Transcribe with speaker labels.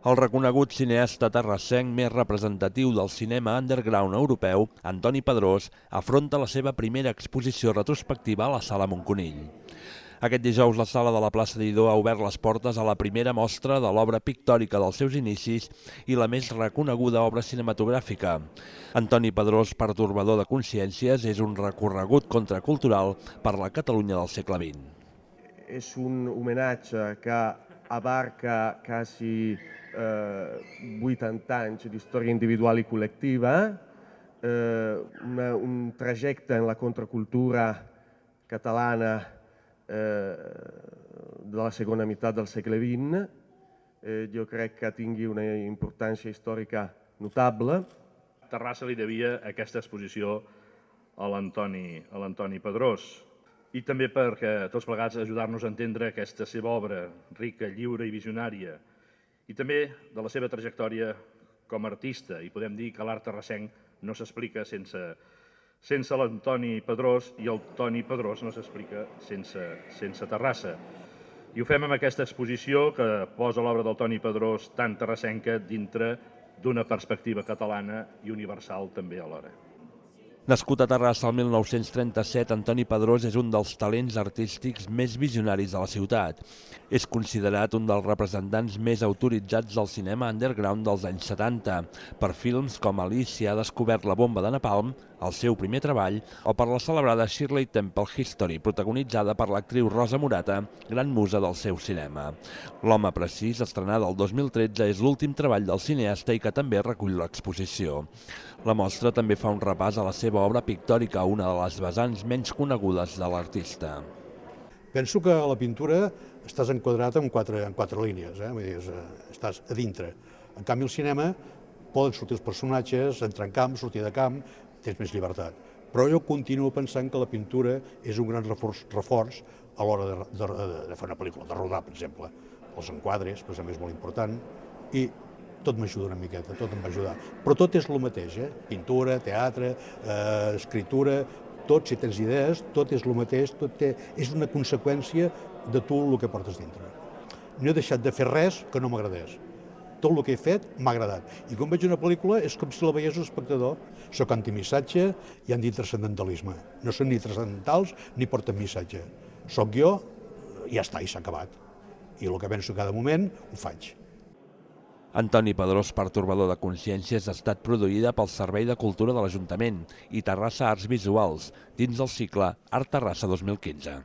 Speaker 1: El reconegut cineasta terrassenc més representatiu del cinema underground europeu, Antoni Pedrós, afronta la seva primera exposició retrospectiva a la Sala Montconill. Aquest dijous la Sala de la Plaça Didó ha obert les portes a la primera mostra de l'obra pictòrica dels seus inicis i la més reconeguda obra cinematogràfica. Antoni Pedrós, pertorbador de consciències, és un recorregut contracultural per la Catalunya del segle XX.
Speaker 2: És un homenatge que abarca quasi 80 anys d'història individual i col·lectiva, un trajecte en la contracultura catalana de la segona meitat del segle XX. Jo crec que tingui una importància històrica notable.
Speaker 3: Terrassa li devia aquesta exposició a l'Antoni Pedrós, i també perquè tots plegats ajudar-nos a entendre aquesta seva obra rica, lliure i visionària, i també de la seva trajectòria com a artista. I podem dir que l'art terrassenc no s'explica sense l'Antoni Pedrós, i el Toni Pedrós no s'explica sense Terrassa. I ho fem amb aquesta exposició que posa l'obra del Toni Pedrós tan terrassenca dintre d'una perspectiva catalana i universal també alhora.
Speaker 1: Nascut a Terrassa el 1937, Antoni Pedrós és un dels talents artístics més visionaris de la ciutat. És considerat un dels representants més autoritzats del cinema underground dels anys 70, per films com Alicia ha descobert la bomba de napalm, el seu primer treball, o per la celebrada Shirley Temple History, protagonitzada per l'actriu Rosa Morata, gran musa del seu cinema. L'home precís, estrenada el 2013, és l'últim treball del cineasta i que també recull l'exposició. La mostra també fa un repàs a la seva obra pictòrica, una de les vessants menys conegudes de l'artista.
Speaker 4: Penso que a la pintura estàs enquadrat en quatre línies, vull dir, estàs a dintre. En canvi, al cinema poden sortir els personatges, entrar en camp, sortir de camp, tens més llibertat. Però jo continuo pensant que la pintura és un gran reforç a l'hora de fer una pel·lícula, de rodar, per exemple. Els enquadres, per exemple, és molt important, i tot m'ajuda una miqueta, tot em va ajudar. Però tot és el mateix, pintura, teatre, escriptura, tot, si tens idees, tot és el mateix, és una conseqüència de tu el que portes dintre. No he deixat de fer res que no m'agradés. Tot el que he fet m'ha agradat. I quan veig una pel·lícula és com si la veiés un espectador. Soc antimissatge i antitranscendentalisme. No són ni transcendentals ni porten missatge. Soc jo, i ja està, i s'ha acabat. I el que penso cada moment ho faig.
Speaker 1: Antoni Pedrós, pertorbador de consciències, ha estat produïda pel Servei de Cultura de l'Ajuntament i Terrassa Arts Visuals, dins del cicle Art Terrassa 2015.